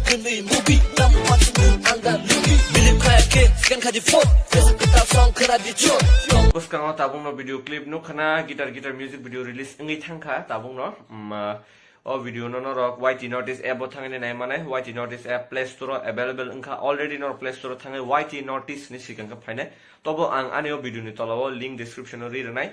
근의 무비 남 같은 안가 루비 밀림 카야케 시간 가지 폰 그래서 그따 성 그라디 준 Boskango tabung no video clip no khana guitar music video release ngai thangkha tabung no o video no rok YT Notice app bo thangene nai mane YT Notice app Play Store available engkha already no Play Store thangai YT Notice ni sikang ka phaine tobo ang aneo video ni tolawo link description ri ranai